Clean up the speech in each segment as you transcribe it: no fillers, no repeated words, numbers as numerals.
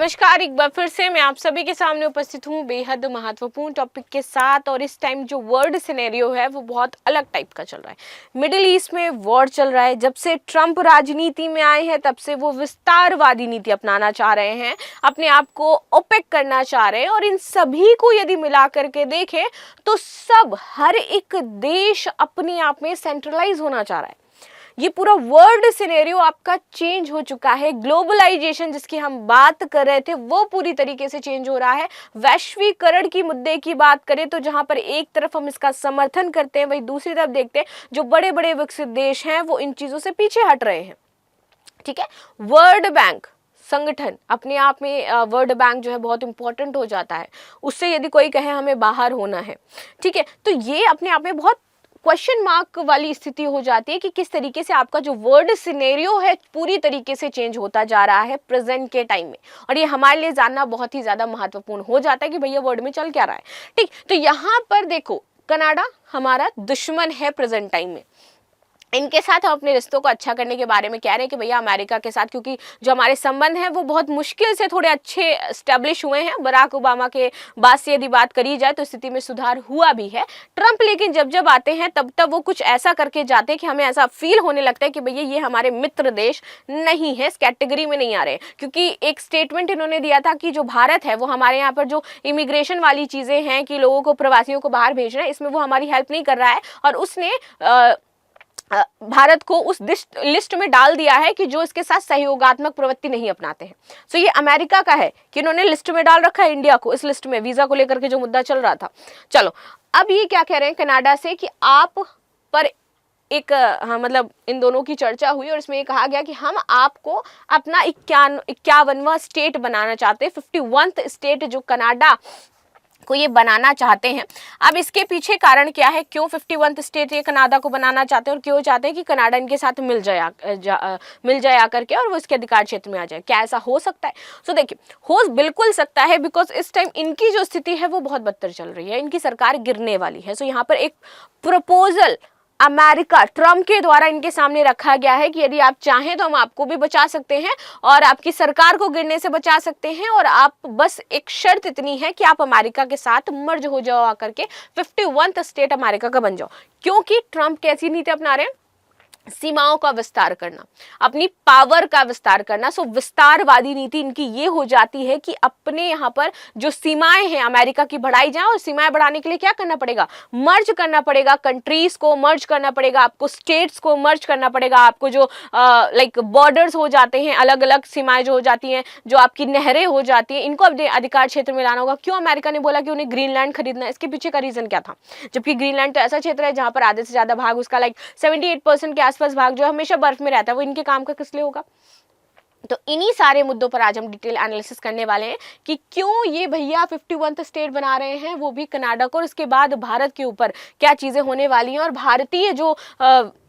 नमस्कार, एक बार फिर से मैं आप सभी के सामने उपस्थित हूँ बेहद महत्वपूर्ण टॉपिक के साथ। और इस टाइम जो वर्ल्ड सिनेरियो है वो बहुत अलग टाइप का चल रहा है। मिडिल ईस्ट में वॉर चल रहा है। जब से ट्रंप राजनीति में आए हैं तब से वो विस्तारवादी नीति अपनाना चाह रहे हैं, अपने आप को ओपेक करना चाह रहे हैं। और इन सभी को यदि मिला करके देखें तो हर एक देश अपने आप में सेंट्रलाइज होना चाह रहा है। ये पूरा वर्ल्ड सिनेरियो आपका चेंज हो चुका है। ग्लोबलाइजेशन जिसकी हम बात कर रहे थे वो पूरी तरीके से चेंज हो रहा है। वैश्वीकरण की मुद्दे की बात करें तो जहां पर एक तरफ हम इसका समर्थन करते हैं, वहीं दूसरी तरफ देखते हैं जो बड़े बड़े विकसित देश हैं वो इन चीजों से पीछे हट रहे हैं। ठीक है, वर्ल्ड बैंक संगठन अपने आप में वर्ल्ड बैंक जो है बहुत इंपॉर्टेंट हो जाता है। उससे यदि कोई कहे हमें बाहर होना है, ठीक है, तो ये अपने आप में बहुत क्वेश्चन मार्क वाली स्थिति हो जाती है कि किस तरीके से आपका जो वर्ल्ड सिनेरियो है पूरी तरीके से चेंज होता जा रहा है प्रेजेंट के टाइम में। और ये हमारे लिए जानना बहुत ही ज्यादा महत्वपूर्ण हो जाता है कि भैया वर्ल्ड में चल क्या रहा है। ठीक, तो यहाँ पर देखो, कनाडा हमारा दुश्मन है प्रेजेंट टाइम में। इनके साथ हम अपने रिश्तों को अच्छा करने के बारे में कह रहे हैं कि भैया अमेरिका के साथ, क्योंकि जो हमारे संबंध हैं वो बहुत मुश्किल से थोड़े अच्छे एस्टेब्लिश हुए हैं। बराक ओबामा के बाद से यदि बात करी जाए तो स्थिति में सुधार हुआ भी है। ट्रंप लेकिन जब जब आते हैं तब तब वो कुछ ऐसा करके जाते हैं कि हमें ऐसा फील होने लगता है कि भैया ये हमारे मित्र देश नहीं है, इस कैटेगरी में नहीं आ रहे। क्योंकि एक स्टेटमेंट इन्होंने दिया था कि जो भारत है वो हमारे यहाँ पर जो इमिग्रेशन वाली चीज़ें हैं कि लोगों को, प्रवासियों को बाहर भेजना है, इसमें वो हमारी हेल्प नहीं कर रहा है। और उसने भारत को उस लिस्ट में डाल दिया है कि जो इसके साथ सहयोगात्मक प्रवृत्ति नहीं अपनाते हैं। सो ये अमेरिका का है कि इन्होंने लिस्ट में डाल रखा है इंडिया को, इस लिस्ट में वीजा को लेकर के जो मुद्दा चल रहा था। चलो, अब ये क्या कह रहे हैं कनाडा से कि आप पर एक मतलब इन दोनों की चर्चा हुई और इसमें ये कहा गया कि हम आपको अपना 51वां स्टेट बनाना चाहते हैं। 51th स्टेट जो कनाडा को ये बनाना चाहते हैं। अब इसके पीछे कारण क्या है, क्यों 51th स्टेट ये कनाडा को बनाना चाहते हैं और क्यों चाहते हैं कि कनाडा इनके साथ मिल जाए आकर के और वो इसके अधिकार क्षेत्र में आ जाए। क्या ऐसा हो सकता है? तो देखिए, हो बिल्कुल सकता है, बिकॉज इस टाइम इनकी जो स्थिति है वो बहुत बदतर चल रही है, इनकी सरकार गिरने वाली है। सो यहाँ पर एक प्रपोजल अमेरिका ट्रंप के द्वारा इनके सामने रखा गया है कि यदि आप चाहें तो हम आपको भी बचा सकते हैं और आपकी सरकार को गिरने से बचा सकते हैं। और आप बस एक शर्त इतनी है कि आप अमेरिका के साथ मर्ज हो जाओ आकर के, 51th स्टेट अमेरिका का बन जाओ। क्योंकि ट्रंप कैसी नीति अपना रहे हैं? सीमाओं का विस्तार करना, अपनी पावर का विस्तार करना। सो विस्तारवादी नीति इनकी ये हो जाती है कि अपने यहाँ पर जो सीमाएं हैं अमेरिका की बढ़ाई जाए। और सीमाएं बढ़ाने के लिए क्या करना पड़ेगा? मर्ज करना पड़ेगा, कंट्रीज को मर्ज करना पड़ेगा, आपको स्टेट्स को मर्ज करना पड़ेगा। आपको जो लाइक बॉर्डर्स हो जाते हैं, अलग अलग सीमाएं जो हो जाती हैं, जो आपकी नहरें हो जाती हैं, इनको अपने अधिकार क्षेत्र में लाना होगा। क्यों अमेरिका ने बोला कि उन्हें ग्रीनलैंड खरीदना है? इसके पीछे का रीजन क्या था? जबकि ग्रीनलैंड तो ऐसा क्षेत्र है जहां पर आधे से ज्यादा भाग, उसका लाइक 78% के आसपास भाग जो हमेशा बर्फ में रहता है, वो इनके काम का किस लिए होगा? तो इन्हीं सारे मुद्दों पर आज हम डिटेल एनालिसिस करने वाले हैं कि क्यों ये भैया 51th स्टेट बना रहे हैं, वो भी कनाडा को। और उसके बाद भारत के ऊपर क्या चीजें होने वाली हैं और भारतीय जो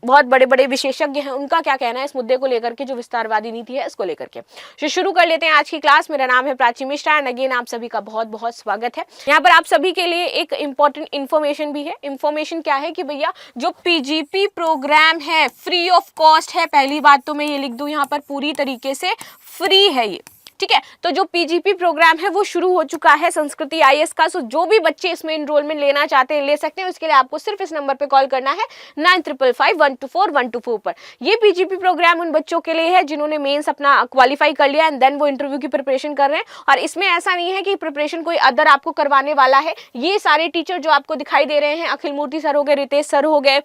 बहुत बड़े बड़े विशेषज्ञ हैं उनका क्या कहना है इस मुद्दे को लेकर के, जो विस्तारवादी नीति है इसको लेकर के। तो शुरू कर लेते हैं आज की क्लास। मेरा नाम है प्राची मिश्रा एंड अगेन आप सभी का बहुत बहुत स्वागत है। यहाँ पर आप सभी के लिए एक इंपॉर्टेंट इन्फॉर्मेशन भी है। इन्फॉर्मेशन क्या है कि भैया जो पीजीपी प्रोग्राम है फ्री ऑफ कॉस्ट है। पहली बात तो मैं ये लिख दूं यहाँ पर, पूरी तरीके से फ्री है ये, ठीक है। तो जो पीजीपी प्रोग्राम है वो शुरू हो चुका है संस्कृति आईएएस का। सो जो भी बच्चे इसमें एनरोलमेंट लेना चाहते हैं ले सकते हैं। उसके लिए आपको सिर्फ इस नंबर पे कॉल करना है 9555124124 पर। ये पीजीपी प्रोग्राम उन बच्चों के लिए है जिन्होंने मेंस अपना क्वालिफाई कर लिया एंड देन वो इंटरव्यू की प्रिपरेशन कर रहे हैं। और इसमें ऐसा नहीं है कि प्रिपरेशन कोई अदर आपको करवाने वाला है। ये सारे टीचर जो आपको दिखाई दे रहे हैं, अखिल मूर्ति सर हो गए, रितेश सर हो गए,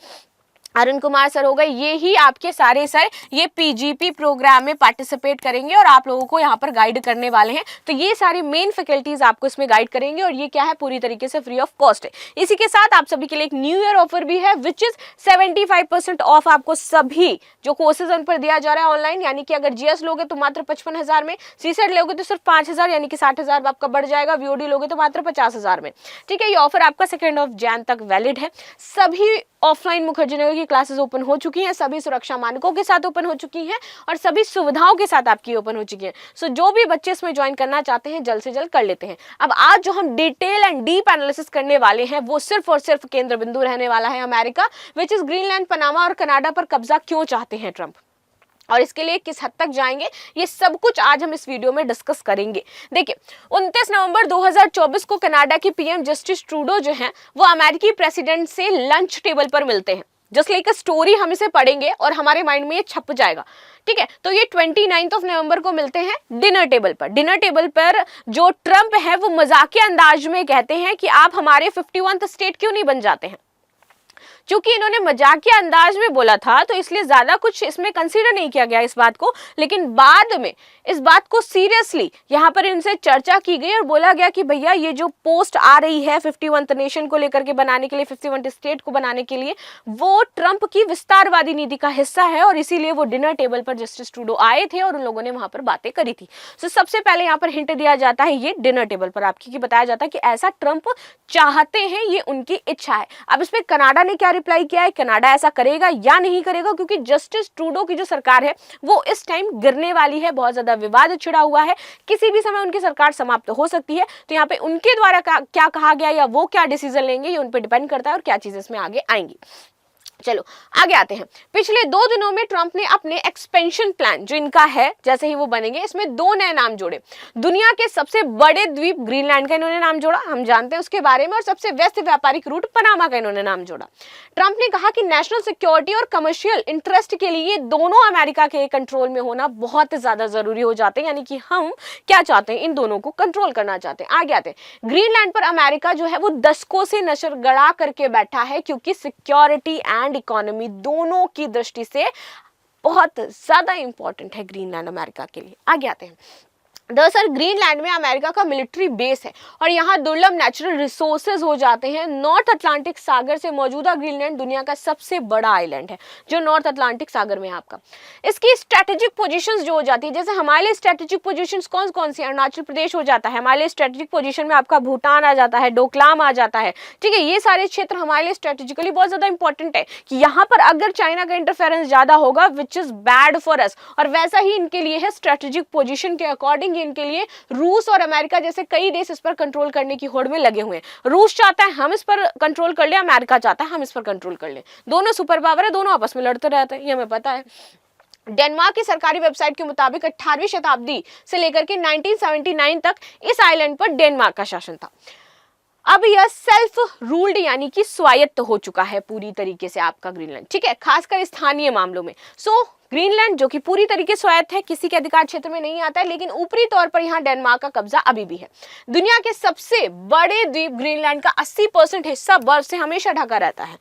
अरुण कुमार सर हो गए, ये ही आपके सारे सर ये पीजीपी प्रोग्राम में पार्टिसिपेट करेंगे और आप लोगों को यहाँ पर गाइड करने वाले हैं। तो ये सारी मेन फैकल्टीज आपको इसमें गाइड करेंगे और ये क्या है, पूरी तरीके से फ्री ऑफ कॉस्ट है। इसी के साथ आप सभी के लिए एक न्यू ईयर ऑफर भी है विच इज 75% ऑफ आपको सभी जो कोर्सेज उन पर दिया जा रहा है ऑनलाइन। यानी कि अगर जीएस लोगे तो मात्र 55,000 में, सीसेट लोगे तो सिर्फ 5,000 यानी कि 60,000 आपका बढ़ जाएगा, वीओडी लोगे तो मात्र 50,000 में, ठीक है। ये ऑफर आपका 2 जैन तक वैलिड है। सभी ऑफलाइन मुखर्जी नगर की क्लासेस ओपन हो चुकी हैं, सभी सुरक्षा मानकों के साथ ओपन हो चुकी हैं और सभी सुविधाओं के साथ आपकी ओपन हो चुकी हैं। सो जो भी बच्चे इसमें ज्वाइन करना चाहते हैं जल्द से जल्द कर लेते हैं। अब आज जो हम डिटेल एंड डीप एनालिसिस करने वाले हैं वो सिर्फ और सिर्फ केंद्र बिंदु रहने वाला है America, which is Greenland, Panama और कनाडा पर कब्जा क्यों चाहते हैं ट्रंप। और इसके लिए किस हद तक जाएंगे, ये सब कुछ आज हम इस वीडियो में डिस्कस करेंगे। देखिए 29 नवंबर 2024 को कनाडा की पीएम जस्टिस ट्रूडो जो हैं वो अमेरिकी प्रेसिडेंट से लंच टेबल पर मिलते हैं। जस्ट लाइक अ स्टोरी हम इसे पढ़ेंगे और हमारे माइंड में ये छप जाएगा, ठीक है। तो ये 29 नवंबर को मिलते हैं डिनर टेबल पर। डिनर टेबल पर जो ट्रंप है वो मजाकिया अंदाज में कहते हैं कि आप हमारे 51th स्टेट क्यों नहीं बन जाते हैं। चूंकि इन्होंने मजाकिया अंदाज में बोला था तो इसलिए ज्यादा कुछ इसमें कंसीडर नहीं किया गया इस बात को, लेकिन बाद में इस बात को सीरियसली यहाँ पर इनसे चर्चा की गई और बोला गया कि भैया ये जो पोस्ट आ रही है 51th नेशन को लेकर के बनाने के लिए, 51 स्टेट को बनाने के लिए, वो ट्रंप की विस्तारवादी नीति का हिस्सा है और इसीलिए वो डिनर टेबल पर जस्टिस ट्रूडो आए थे और उन लोगों ने वहां पर बातें करी थी। तो सबसे पहले यहाँ पर हिंट दिया जाता है ये डिनर टेबल पर आपकी, कि बताया जाता है कि ऐसा ट्रंप चाहते हैं, ये उनकी इच्छा है। अब इसमें कनाडा ने क्या रिप्लाई किया है, कनाडा ऐसा करेगा या नहीं करेगा, क्योंकि जस्टिस ट्रूडो की जो सरकार है वो इस टाइम गिरने वाली है, बहुत ज्यादा विवाद छिड़ा हुआ है, किसी भी समय उनकी सरकार समाप्त हो सकती है। तो यहाँ पे उनके द्वारा क्या कहा गया या वो क्या डिसीजन लेंगे ये उन पर डिपेंड करता है और क्या चीजें इसमें आगे आएंगी। चलो आगे आते हैं। पिछले 2 दिनों में ट्रंप ने अपने एक्सपेंशन प्लान जो इनका है जैसे ही वो बनेंगे, इसमें 2 नए नाम जोड़े। दुनिया के सबसे बड़े द्वीप ग्रीनलैंड का इन्होंने नाम जोड़ा, हम जानते हैं उसके बारे में, और सबसे व्यस्त व्यापारिक रूट पनामा का इन्होंने नाम जोड़ा। ट्रंप ने कहा कि नेशनल सिक्योरिटी और कमर्शियल इंटरेस्ट के लिए दोनों अमेरिका के कंट्रोल में होना बहुत ज्यादा जरूरी हो जाते हैं, यानी कि हम क्या चाहते हैं, इन दोनों को कंट्रोल करना चाहते हैं। आगे आते हैं। ग्रीनलैंड पर अमेरिका जो है वो दशकों से नजर गड़ा करके बैठा है, क्योंकि सिक्योरिटी एंड इकोनॉमी दोनों की दृष्टि से बहुत ज्यादा इंपॉर्टेंट है ग्रीनलैंड अमेरिका के लिए। आगे आते हैं। दरअसल ग्रीनलैंड में अमेरिका का मिलिट्री बेस है और यहाँ दुर्लभ नेचुरल रिसोर्सेज हो जाते हैं। नॉर्थ अटलांटिक सागर से मौजूदा ग्रीनलैंड दुनिया का सबसे बड़ा आइलैंड है जो नॉर्थ अटलांटिक सागर में है आपका। इसकी स्ट्रेटेजिक पोजीशंस जो हो जाती है, जैसे हमारे लिए स्ट्रेटेजिक पोजीशंस कौन कौन सी, अरुणाचल प्रदेश हो जाता है हमारे लिए स्ट्रेटेजिक पोजीशन में, आपका भूटान आ जाता है, डोकलाम आ जाता है, ठीक है। ये सारे क्षेत्र हमारे लिए स्ट्रेटेजिकली बहुत ज्यादा इंपॉर्टेंट है कि यहाँ पर अगर चाइना का इंटरफेरेंस ज्यादा होगा which is bad for us, और वैसा ही इनके लिए है स्ट्रेटेजिक पोजीशन के अकॉर्डिंग। इनके लिए रूस और अमेरिका जैसे कई देश इस पर कंट्रोल करने की होड़ में लगे हुए हैं। रूस चाहता है हम इस पर कंट्रोल कर ले, अमेरिका चाहता है हम इस पर कंट्रोल कर ले। दोनों सुपर पावर है, दोनों आपस में लड़ते रहते हैं, ये हमें पता है। डेनमार्क की सरकारी वेबसाइट के मुताबिक 18वीं शताब्दी से लेकर के 1979 तक इस आइलैंड पर डेनमार्क का शासन था। अब यह सेल्फ रूल्ड यानी कि स्वायत्त हो चुका है पूरी तरीके से आपका ग्रीनलैंड, ठीक है, खासकर स्थानीय मामलों में। ग्रीनलैंड जो कि पूरी तरीके स्वायत्त है, किसी के अधिकार क्षेत्र में नहीं आता है, लेकिन ऊपरी तौर पर यहाँ डेनमार्क का कब्जा अभी भी है। दुनिया के सबसे बड़े द्वीप ग्रीनलैंड का 80% हिस्सा बर्फ से हमेशा ढका रहता है।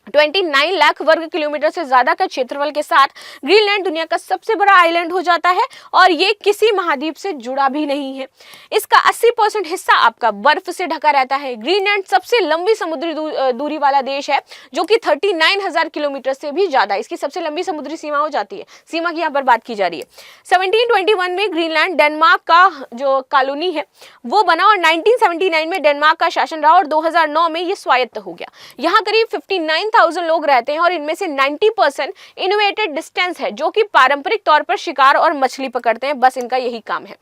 29 लाख वर्ग किलोमीटर से ज्यादा का क्षेत्रफल के साथ ग्रीनलैंड दुनिया का सबसे बड़ा आइलैंड हो जाता है और ये किसी महाद्वीप से जुड़ा भी नहीं है। इसका 80% हिस्सा आपका बर्फ से ढका रहता है। ग्रीनलैंड सबसे लंबी समुद्री दूरी वाला देश है जो कि 39,000 किलोमीटर से भी ज्यादा, इसकी सबसे लंबी समुद्री सीमा हो जाती है। सीमा की यहाँ पर बात की जा रही है। 1721 में ग्रीनलैंड डेनमार्क का जो कॉलोनी है वो बना और 1979 में डेनमार्क का शासन रहा और 2009 में ये स्वायत्त हो गया। यहाँ करीब 59,000 लोग रहते हैं और इनमें से 90% इनोवेटेड डिस्टेंस है, जो कि पारंपरिक तौर पर शिकार और मछली पकड़ते हैं, बस इनका यही काम है।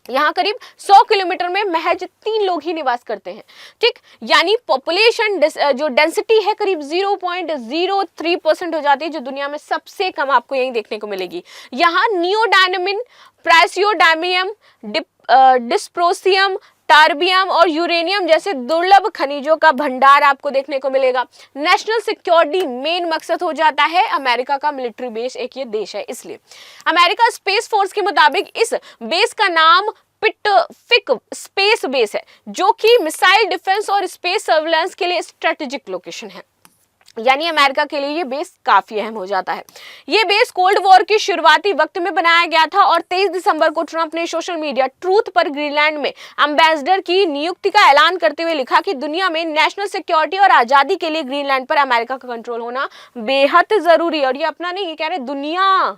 यहाँ करीब 100 किलोमीटर में महज 3 लोग ही निवास करते हैं, ठीक, यानी पॉपुलेशन जो डेंसिटी है करीब 0.03% हो जाती है, जो दुनिया में सबसे कम आपको यही देखने को मिलेगी। यहाँ नियोडायनमिन, प्राइसियोडायमियम, डिस्प्रोसियम, टार्बियम और यूरेनियम जैसे दुर्लभ खनिजों का भंडार आपको देखने को मिलेगा। नेशनल सिक्योरिटी मेन मकसद हो जाता है। अमेरिका का मिलिट्री बेस एक ये देश है, इसलिए अमेरिका स्पेस फोर्स के मुताबिक इस बेस का नाम पिटफिक स्पेस बेस है, जो कि मिसाइल डिफेंस और स्पेस सर्विलांस के लिए स्ट्रेटेजिक लोकेशन है। यानी अमेरिका के लिए ये बेस काफी अहम हो जाता है। ये बेस कोल्ड वॉर के शुरुआती वक्त में बनाया गया था और 23 दिसंबर को ट्रंप ने सोशल मीडिया ट्रूथ पर ग्रीनलैंड में एम्बेसडर की नियुक्ति का ऐलान करते हुए लिखा कि दुनिया में नेशनल सिक्योरिटी और आजादी के लिए ग्रीनलैंड पर अमेरिका का कंट्रोल होना बेहद जरूरी है। और ये अपना नहीं, ये कह रहे दुनिया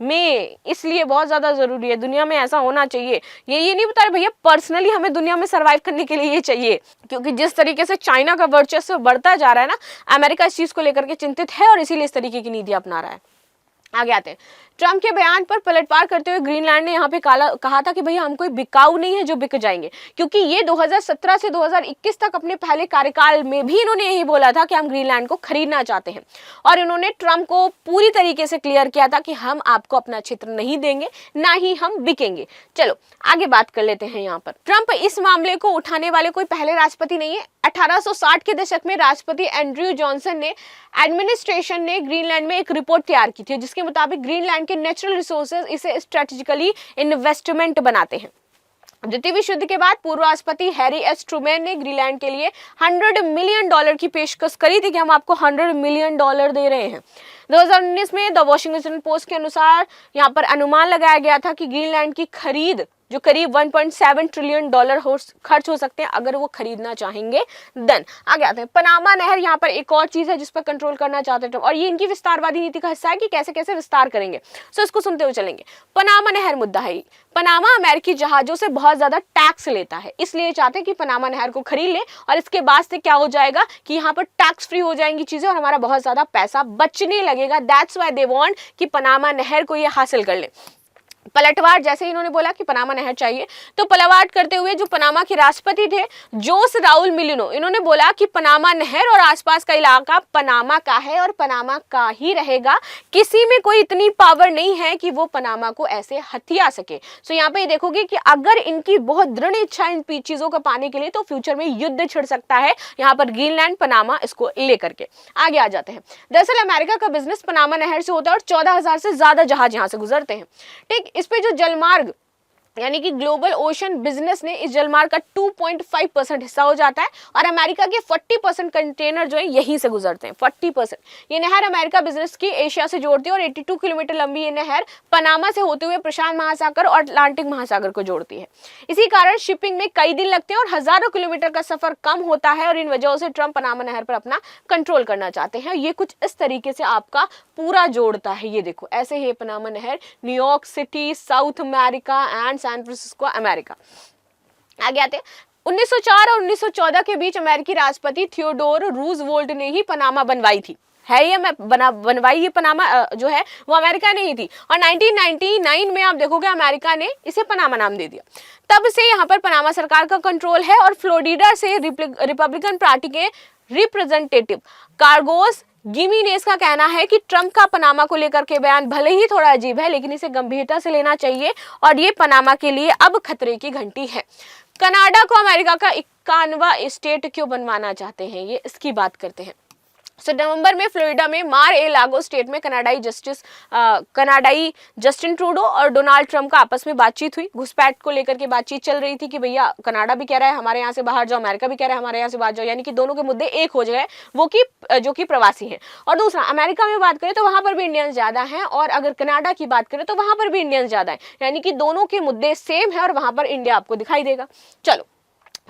में इसलिए बहुत ज्यादा जरूरी है, दुनिया में ऐसा होना चाहिए। ये नहीं बता रहे भैया पर्सनली हमें दुनिया में सरवाइव करने के लिए ये चाहिए, क्योंकि जिस तरीके से चाइना का वर्चस्व बढ़ता जा रहा है ना, अमेरिका इस चीज को लेकर के चिंतित है और इसीलिए इस तरीके की नीति अपना रहा है। आगे आते हैं। ट्रम्प के बयान पर पलटवार करते हुए ग्रीनलैंड ने यहाँ पे कहा था कि भैया हम कोई बिकाऊ नहीं है जो बिक जाएंगे, क्योंकि ये 2017 से 2021 तक अपने पहले कार्यकाल में भी इन्होंने यही बोला था कि हम ग्रीनलैंड को खरीदना चाहते हैं, और इन्होंने ट्रम्प को पूरी तरीके से क्लियर किया था कि हम आपको अपना क्षेत्र नहीं देंगे, ना ही हम बिकेंगे। चलो आगे बात कर लेते हैं। यहाँ पर ट्रम्प इस मामले को उठाने वाले कोई पहले राष्ट्रपति नहीं है। 1860 के दशक में राष्ट्रपति एंड्रयू जॉनसन ने एडमिनिस्ट्रेशन ने ग्रीनलैंड में एक रिपोर्ट तैयार की थी, जिसके मुताबिक ग्रीनलैंड के नेचुरल रिसोर्सेज इसे स्ट्रेटेजिकली इन्वेस्टमेंट बनाते हैं। द्वितीय विश्व युद्ध के बाद पूर्व राष्ट्रपति हैरी एस ट्रूमैन ने ग्रीनलैंड के लिए $100 मिलियन की पेशकश करी थी कि हम आपको $100 मिलियन दे रहे हैं। 2019 में द वॉशिंगटन पोस्ट के अनुसार यहाँ पर अनुमान लगाया गया था कि ग्रीनलैंड की खरीद जो करीब $1.7 ट्रिलियन खर्च हो सकते हैं अगर वो खरीदना चाहेंगे। देन आगे आते हैं। पनामा नहर यहाँ पर एक और चीज है जिस पर कंट्रोल करना चाहते हैं, और ये इनकी विस्तारवादी नीति का हिस्सा है कि कैसे कैसे विस्तार करेंगे। सो इसको सुनते हुए चलेंगे। पनामा नहर मुद्दा है। पनामा अमेरिकी जहाजों से बहुत ज्यादा टैक्स लेता है, इसलिए चाहते हैं कि पनामा नहर को खरीद ले, और इसके बाद से क्या हो जाएगा कि यहाँ पर टैक्स फ्री हो जाएंगी चीजें और हमारा बहुत ज्यादा पैसा बचने लगेगा। दैट्स व्हाई दे वांट कि पनामा नहर को ये हासिल कर ले। पलटवार, जैसे इन्होंने बोला कि पनामा नहर चाहिए, तो पलटवार करते हुए जो पनामा के राष्ट्रपति थे जोस राउल मिलिनो, इन्होंने बोला कि पनामा नहर और आसपास का इलाका पनामा का है और पनामा का ही रहेगा। किसी में कोई इतनी पावर नहीं है कि वो पनामा को ऐसे हथिया सके। सो यहाँ पे देखोगे कि अगर इनकी बहुत दृढ़ इच्छा इन चीजों को पाने के लिए तो फ्यूचर में युद्ध छिड़ सकता है यहाँ पर ग्रीनलैंड पनामा इसको लेकर के। आगे आ जाते हैं। दरअसल अमेरिका का बिजनेस पनामा नहर से होता है और 14,000 से ज्यादा जहाज यहाँ से गुजरते हैं। ठीक, इस पे जो जलमार्ग यानी कि ग्लोबल ओशन बिजनेस ने इस जलमार्ग का 2.5% हिस्सा हो जाता है, और अमेरिका के 40% कंटेनर जो है यहीं से गुजरते हैं। 40% ये नहर अमेरिका बिजनेस की एशिया से जोड़ती है, और 82 किलोमीटर लंबी ये नहर पनामा से होते हुए प्रशांत महासागर और अटलांटिक महासागर को जोड़ती है। इसी कारण शिपिंग में कई दिन लगते हैं और हजारों किलोमीटर का सफर कम होता है, और इन वजहों से ट्रम्प पनामा नहर पर अपना कंट्रोल करना चाहते हैं। ये कुछ इस तरीके से आपका पूरा जोड़ता है। ये देखो ऐसे ही पनामा नहर New York city, South America and San Francisco America. आगे आते हैं। 1904 और 1914 के बीच अमेरिकी राष्ट्रपति थियोडोर रूजवेल्ट ने ही पनामा बनवाई थी। है ये बनवाई ये पनामा जो है वो अमेरिका ने ही थी, और 1999 में आप देखोगे अमेरिका ने इसे पनामा नाम दे दिया। तब से यहाँ पर पनामा सरकार का कंट्रोल है, और फ्लोरिडा से रिपब्लिकन पार्टी के रिप्रेजेंटेटिव कार्लोस गिमेनेज का कहना है कि ट्रम्प का पनामा को लेकर के बयान भले ही थोड़ा अजीब है, लेकिन इसे गंभीरता से लेना चाहिए, और ये पनामा के लिए अब खतरे की घंटी है। कनाडा को अमेरिका का 51वां स्टेट क्यों बनवाना चाहते हैं, ये इसकी बात करते हैं। नवंबर में फ्लोरिडा में मार ए लागो स्टेट में कनाडाई जस्टिन ट्रूडो और डोनाल्ड ट्रम्प का आपस में बातचीत हुई। घुसपैठ को लेकर के बातचीत चल रही थी कि भैया कनाडा भी कह रहा है हमारे यहाँ से बाहर जाओ, अमेरिका भी कह रहा है हमारे यहाँ से बाहर जाओ, यानी कि दोनों के मुद्दे एक हो गए, वो कि जो कि प्रवासी हैं। और दूसरा, अमेरिका में बात करें तो वहां पर भी इंडियंस ज्यादा हैं, और अगर कनाडा की बात करें तो वहां पर भी इंडियंस ज्यादा है, यानी कि दोनों के मुद्दे सेम है और वहां पर इंडिया आपको दिखाई देगा। चलो,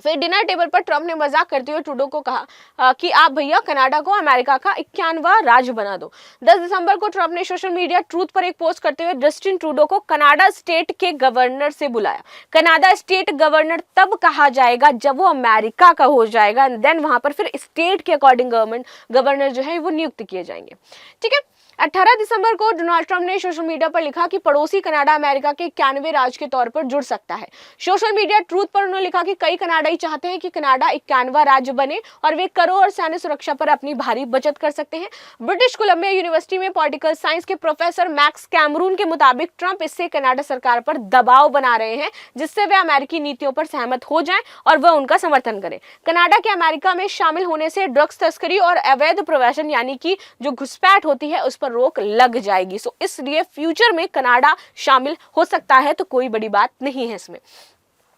फिर डिनर टेबल पर ट्रम्प ने मजाक करते हुए ट्रूडो को कहा कि आप भैया कनाडा को अमेरिका का 51वां राज्य बना दो। 10 दिसंबर को ट्रम्प ने सोशल मीडिया ट्रूथ पर एक पोस्ट करते हुए जस्टिन ट्रूडो को कनाडा स्टेट के गवर्नर से बुलाया। कनाडा स्टेट गवर्नर तब कहा जाएगा जब वो अमेरिका का हो जाएगा, देन वहां पर फिर स्टेट के अकॉर्डिंग गवर्नर जो है वो नियुक्त किए जाएंगे। ठीक है। 18 दिसंबर को डोनाल्ड ट्रम्प ने सोशल मीडिया पर लिखा कि पड़ोसी कनाडा अमेरिका के 91वें राज्य के तौर पर जुड़ सकता है। सोशल मीडिया ट्रूथ पर उन्होंने लिखा कि कई कनाडाई चाहते हैं कि कनाडा 91वां राज्य बने और वे करों और सैन्य सुरक्षा पर अपनी भारी बचत कर सकते हैं। ब्रिटिश कोलंबिया यूनिवर्सिटी में पॉलिटिकल साइंस के प्रोफेसर मैक्स कैमरून के मुताबिक ट्रम्प इससे कनाडा सरकार पर दबाव बना रहे हैं, जिससे वे अमेरिकी नीतियों पर सहमत हो जाएं और वह उनका समर्थन करें। कनाडा के अमेरिका में शामिल होने से ड्रग्स तस्करी और अवैध प्रवासन यानी कि जो घुसपैठ होती है उस पर रोक लग जाएगी। सो इसलिए फ्यूचर में कनाडा शामिल हो सकता है, तो कोई बड़ी बात नहीं है इसमें।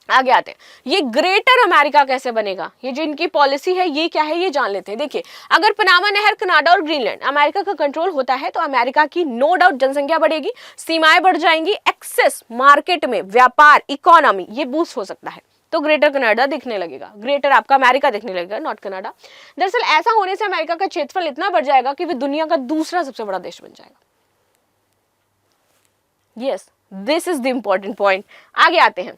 आगे आते हैं। ये ग्रेटर अमेरिका कैसे बनेगा, ये जो इनकी पॉलिसी है ये क्या है ये जान लेते हैं। देखिए, अगर पनामा नहर, कनाडा और ग्रीनलैंड अमेरिका का कंट्रोल होता है तो अमेरिका की नो डाउट जनसंख्या बढ़ेगी, सीमाएं बढ़ जाएंगी, एक्सेस मार्केट में, व्यापार, इकोनॉमी ये बूस्ट हो सकता है। तो ग्रेटर कनाडा दिखने लगेगा, ग्रेटर आपका अमेरिका दिखने लगेगा, नॉट कनाडा। दरअसल ऐसा होने से अमेरिका का क्षेत्रफल इतना बढ़ जाएगा कि वह दुनिया का दूसरा सबसे बड़ा देश बन जाएगा। Yes, this is the important point. आगे आते हैं।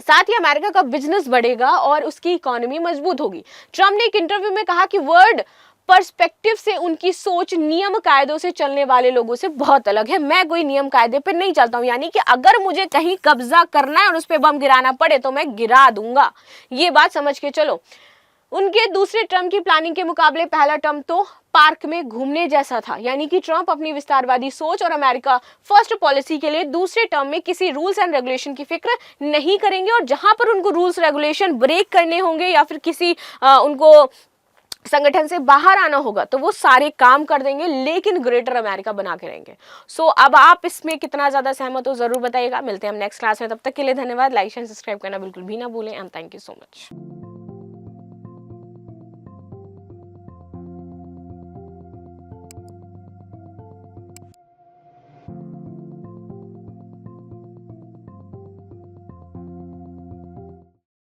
साथ ही अमेरिका का बिजनेस बढ़ेगा और उसकी इकोनॉमी मजबूत होगी। ट्रम्प ने एक इंटरव्यू में कहा कि वर्ल्ड पर्सपेक्टिव से उनकी सोच नियम कायदों से चलने वाले लोगों से बहुत अलग है। मैं कोई नियम कायदे पे नहीं चलता हूं, यानी कि अगर मुझे कहीं कब्जा करना है और उस पर बम गिराना पड़े तो मैं गिरा दूंगा, ये बात समझ के चलो। उनके दूसरे टर्म की प्लानिंग के मुकाबले पहला टर्म तो पार्क में घूमने जैसा था, यानी कि ट्रंप अपनी विस्तारवादी सोच और अमेरिका फर्स्ट पॉलिसी के लिए दूसरे टर्म में किसी रूल्स एंड रेगुलेशन की फिक्र नहीं करेंगे, और जहां पर उनको रूल्स रेगुलेशन ब्रेक करने होंगे या फिर किसी उनको संगठन से बाहर आना होगा तो वो सारे काम कर देंगे, लेकिन ग्रेटर अमेरिका बना के रहेंगे। सो अब आप इसमें कितना ज्यादा सहमत हो जरूर बताइएगा। मिलते हैं हम नेक्स्ट क्लास में, तब तक के लिए धन्यवाद। लाइक एंड सब्सक्राइब करना बिल्कुल भी ना भूलें and thank you so much.